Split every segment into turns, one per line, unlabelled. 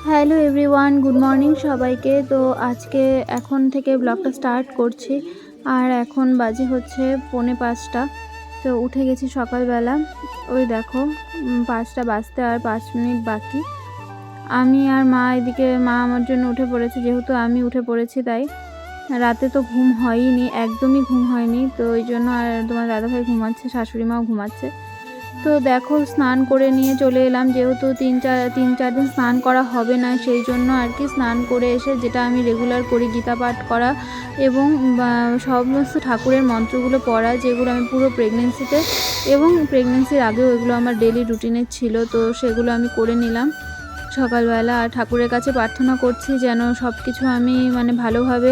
Hello everyone, good morning সবাইকে। তো আজকে এখন থেকে ব্লগটা স্টার্ট করছি। আর এখন বাজে হচ্ছে 4:45। তো উঠে গেছি সকালবেলা। ওই দেখো 5টা বাজতে আর 5 মিনিট বাকি। আমি আর মা এদিকে, মা আমার জন্য উঠে পড়েছে, যেহেতু আমি উঠে পড়েছি তাই। রাতে তো ঘুম হয়নি, একদমই ঘুম হয়নি। তো ওই জন্য আর তোমার দাদাভাই ঘুমাচ্ছে, শাশুড়ি মাও ঘুমাচ্ছে। তো দেখো স্নান করে নিয়ে চলে এলাম, যেহেতু তিন চার দিন স্নান করা হবে না, সেই জন্য আর কি স্নান করে এসে যেটা আমি রেগুলার করি, গীতা পাঠ করা এবং সমস্ত ঠাকুরের মন্ত্রগুলো পড়া, যেগুলো আমি পুরো প্রেগনেন্সিতে এবং প্রেগনেন্সির আগেও এগুলো আমার ডেলি রুটিনের ছিল। তো সেগুলো আমি করে নিলাম সকালবেলা। আর ঠাকুরের কাছে প্রার্থনা করছি যেন সব কিছু আমি ভালোভাবে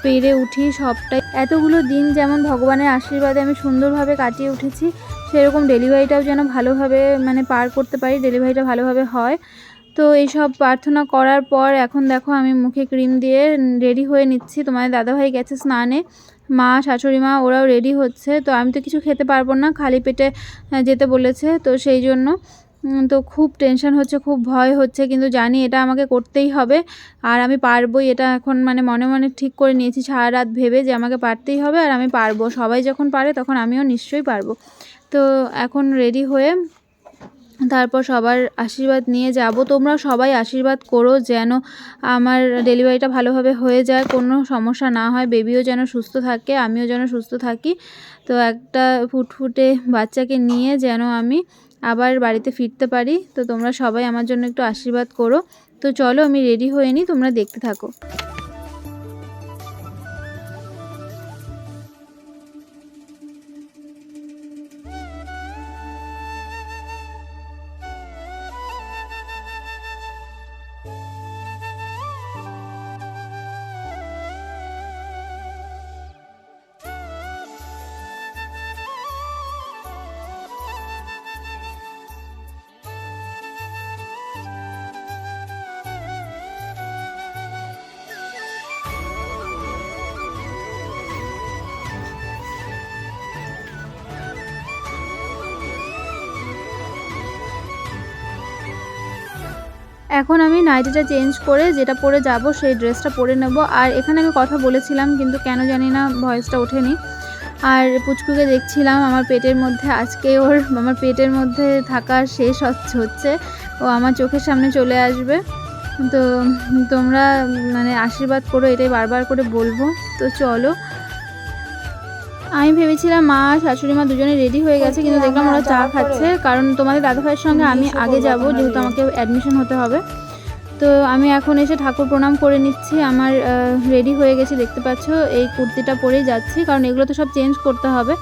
পেরে উঠি সবটাই। এতগুলো দিন যেমন ভগবানের আশীর্বাদে আমি সুন্দরভাবে কাটিয়ে উঠেছি, সেরকম ডেলিভারিটাও যেন ভালোভাবে পার করতে পারি, ডেলিভারিটা ভালোভাবে হয়। তো এইসব প্রার্থনা করার পর এখন দেখো আমি মুখে ক্রিম দিয়ে রেডি হয়ে নিচ্ছি। তোমাদের দাদাভাই গেছে স্নানে, মা, শাশুড়ি মা ওরাও রেডি হচ্ছে। তো আমি তো কিছু খেতে পারবো না, খালি পেটে যেতে বলেছে, তো সেই জন্য তো খুব টেনশন হচ্ছে, খুব ভয় হচ্ছে, কিন্তু জানি এটা আমাকে করতেই হবে আর আমি পারবোই। এটা এখন মনে মনে ঠিক করে নিয়েছি সারা রাত ভেবে যে আমাকে পারতেই হবে আর আমি পারবো। সবাই যখন পারে তখন আমিও নিশ্চয়ই পারবো। তো এখন রেডি হয়ে তারপর সবার আশীর্বাদ নিয়ে যাব। তোমরা সবাই আশীর্বাদ করো যেন আমার ডেলিভারিটা ভালোভাবে হয়ে যায়, কোনো সমস্যা না হয়, বেবিও যেন সুস্থ থাকে, আমিও যেন সুস্থ থাকি। তো একটা ফুটফুটে বাচ্চাকে নিয়ে যেন আমি আবার বাড়িতে ফিরতে পারি। তো তোমরা সবাই আমার জন্য একটু আশীর্বাদ করো। তো চলো আমি রেডি হয়ে নিই, তোমরা দেখতে থাকো। এখন আমি নাইটিটা চেঞ্জ করে যেটা পরে যাব সেই ড্রেসটা পরে নেব। আর এখানে আমি কথা বলেছিলাম কিন্তু কেন জানি না ভয়েসটা ওঠেনি। আর পুচকুকে দেখছিলাম আমার পেটের মধ্যে, আজকে আমার পেটের মধ্যে থাকা শেষ হচ্ছে, ও আমার চোখের সামনে চলে আসবে। তো তোমরা আশীর্বাদ করো, এটাই বারবার করে বলবো। তো চলো, আমি ভেবেছিলাম মা আর শাশুড়ি মা দুজনে রেডি হয়ে গেছে, কিন্তু দেখলাম ওরা চা খাচ্ছে, কারণ তোমাদের দাদাভাইয়ের সঙ্গে আমি আগে যাব, যেহেতু আমাকে অ্যাডমিশন হতে হবে। তো আমি এখন এসে ঠাকুর প্রণাম করে নিচ্ছি। আমার রেডি হয়ে গেছি, দেখতে পাচ্ছ। এই কুর্তিটা পরেই যাচ্ছি, কারণ এগুলো তো সব চেঞ্জ করতে হবে।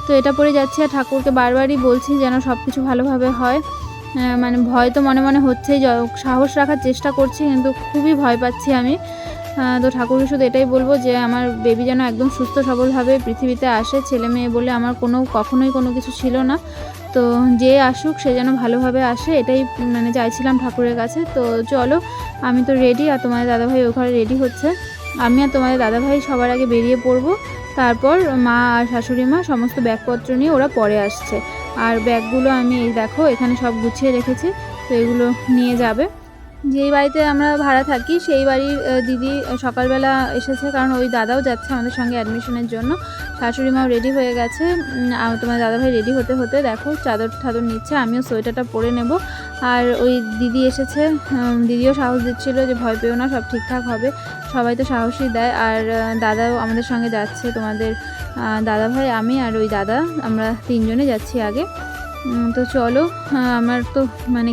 তো এটা পরে যাচ্ছি আর ঠাকুরকে বারবারই বলছি যেন সব কিছু ভালোভাবে হয়। ভয় তো মনে মনে হচ্ছেই, সাহস রাখার চেষ্টা করছি, কিন্তু খুবই ভয় পাচ্ছি আমি। তো ঠাকুরকে শুধু এটাই বলবো যে আমার বেবি যেন একদম সুস্থ সবলভাবে পৃথিবীতে আসে। ছেলে মেয়ে বলে আমার কখনোই কোনো কিছু ছিল না। তো যে আসুক সে যেন ভালোভাবে আসে, এটাই চাইছিলাম ঠাকুরের কাছে। তো চলো, আমি তো রেডি আর তোমাদের দাদাভাই ওখানে রেডি হচ্ছে। আমি আর তোমাদের দাদাভাই সবার আগে বেরিয়ে পড়বো, তারপর মা আর শাশুড়ি মা সমস্ত ব্যাগপত্র নিয়ে ওরা পরে আসছে। আর ব্যাগগুলো আমি এই দেখো এখানে সব গুছিয়ে রেখেছি, তো এগুলো নিয়ে যাবে। যেই বাড়িতে আমরা ভাড়া থাকি সেই বাড়ির দিদি সকালবেলা এসেছে, কারণ ওই দাদাও যাচ্ছে আমাদের সঙ্গে অ্যাডমিশনের জন্য। শাশুড়ি মাও রেডি হয়ে গেছে। তোমার দাদাভাই রেডি হতে হতে দেখো চাদর ঠাদর নিচ্ছে, আমিও সোয়েটারটা পরে নেব। আর ওই দিদি এসেছে, দিদিও সাহস দিচ্ছিলো যে ভয় পেও না, সব ঠিকঠাক হবে। সবাই তো সাহসই দেয়। আর দাদাও আমাদের সঙ্গে যাচ্ছে, তোমাদের দাদাভাই, আমি আর ওই দাদা, আমরা তিনজনে যাচ্ছি আগে। তো চলো, আমার তো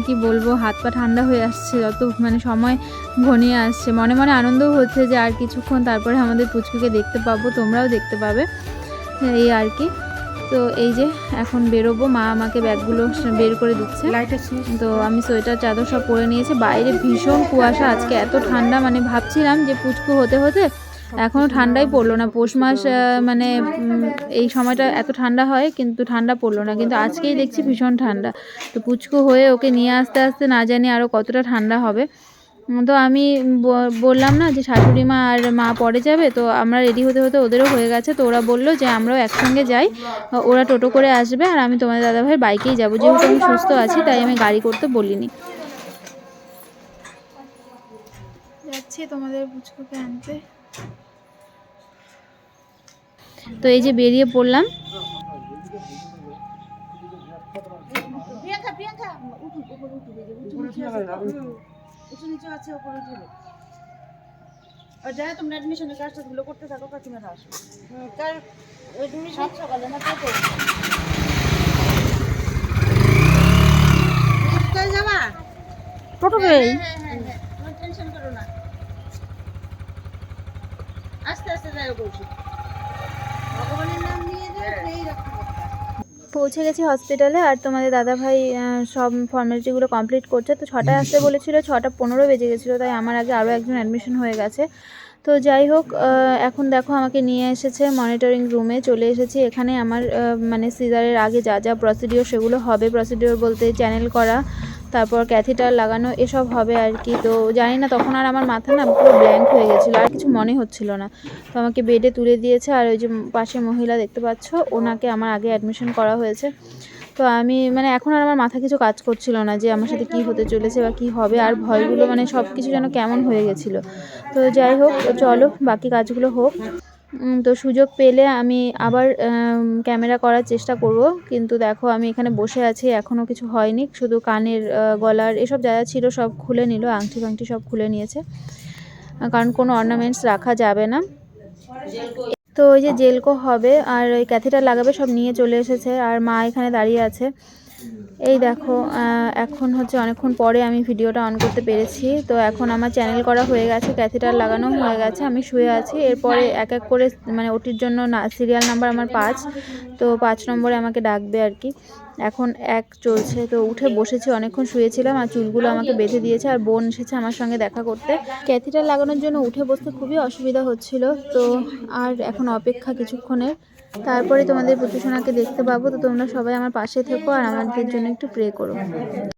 কি বলবো, হাত পা ঠান্ডা হয়ে আসছে, যত সময় ঘনিয়ে আসছে। মনে মনে আনন্দও হচ্ছে যে আর কিছুক্ষণ তারপরে আমাদের পুচকুকে দেখতে পাবো, তোমরাও দেখতে পাবে, এই আর কি। তো এই যে এখন বেরোবো, মা আমাকে ব্যাগগুলো বের করে দিচ্ছে। তো আমি সোয়েটার চাদর সব পরে নিয়েছি। বাইরে ভীষণ কুয়াশা আজকে, এত ঠান্ডা, ভাবছিলাম যে পুচকু হতে হতে এখনও ঠান্ডাই পড়লো না। পৌষ মাস এই সময়টা এত ঠান্ডা হয়, কিন্তু ঠান্ডা পড়লো না, কিন্তু আজকেই দেখছি ভীষণ ঠান্ডা। তো পুচকু হয়ে ওকে নিয়ে আসতে আসতে না জানি আরও কতটা ঠান্ডা হবে। তো আমি বললাম না যে শাশুড়ি মা আর মা পরে যাবে, তো আমরা রেডি হতে হতে ওদেরও হয়ে গেছে। তো ওরা বললো যে আমরাও একসঙ্গে যাই, ওরা টোটো করে আসবে আর আমি তোমাদের দাদাভাইয়ের বাইকেই যাবো, যেহেতু আমি সুস্থ আছি তাই আমি গাড়ি করতে বলিনি। যাচ্ছি তোমাদের পুচকুকে আনতে। তো এই যে বেরিয়ে পড়লাম।
তোমরা অ্যাডমিশনের কাজগুলো করতে থাকো, কাকিমারা আসো। সকালে না যাবা টোটো পেয়ে? হ্যাঁ, টেনশন করো না, আস্তে আস্তে যাই বলছি। ভগবানের নাম নিয়ে যাই রাখতে।
পৌঁছে গেছি হসপিটালে, আর তোমাদের দাদাভাই সব ফর্মালিটিগুলো কমপ্লিট করছে। তো 6টায় আসতে বলেছিল, 6:15 বেজে গেছিলো, তাই আমার আগে আরও একজন অ্যাডমিশন হয়ে গেছে। তো যাই হোক, এখন দেখো আমাকে নিয়ে এসেছে মনিটরিং রুমে। চলে এসেছি এখানে। আমার মানে সিজারের আগে যা যা প্রসিডিওর সেগুলো হবে। প্রসিডিওর বলতে চ্যানেল করা, তারপর ক্যাথিটার লাগানো, এসব হবে আর কি। তো জানি না, তখন আর আমার মাথা না পুরো ব্ল্যাঙ্ক হয়ে গেছিলো, আর কিছু মনে হচ্ছিল না। তো আমাকে বেডে তুলে দিয়েছে, আর ওই যে পাশে মহিলা দেখতে পাচ্ছ, ওনাকে আমার আগে অ্যাডমিশন করা হয়েছে। তো আমি মানে এখন আর আমার মাথা কিছু কাজ করছিল না যে আমার সাথে কি হতে চলেছে বা কি হবে, আর ভয়গুলো মানে সব কিছু যেন কেমন হয়ে গেছিলো। তো যাই হোক, চলো বাকি কাজগুলো হোক। তো সুযোগ পেলে আমি আবার ক্যামেরা করার চেষ্টা করব। কিন্তু দেখো আমি এখানে বসে আছি, এখনও কিছু হয়নি। শুধু কানের গলার এসব যা যা ছিল সব খুলে নিল, আংটি ফাংটি সব খুলে নিয়েছে, কারণ কোনো অর্নামেন্টস রাখা যাবে না। তো ওই যে জেলকো হবে আর ওই ক্যাথেটার লাগাবে, সব নিয়ে চলে এসেছে, আর মা এখানে দাঁড়িয়ে আছে। এই দেখো, এখন হচ্ছে অনেকক্ষণ পরে আমি ভিডিওটা অন করতে পেরেছি। তো এখন আমার চ্যানেল করা হয়ে গেছে, ক্যাথেটার লাগানো হয়ে গেছে, আমি শুয়ে আছি। এরপরে এক এক করে মানে ওটির জন্য সিরিয়াল নাম্বার আমার 5, তো 5 নম্বরে আমাকে ডাকবে আর কি। এখন 1 চলছে। তো উঠে বসেছি, অনেকক্ষণ শুয়েছিলাম, আর চুলগুলো আমাকে বেঁধে দিয়েছে, আর বোন এসেছে আমার সঙ্গে দেখা করতে। ক্যাথেটার লাগানোর জন্য উঠে বসতে খুবই অসুবিধা হচ্ছিল। তো আর এখন অপেক্ষা কিছুক্ষণের, তারপরে তোমাদের পুতুসোনাকে দেখতে পাবো। তো তোমরা সবাই আমার পাশে থেকো, আর আমাদের জন্য একটু প্রে করো।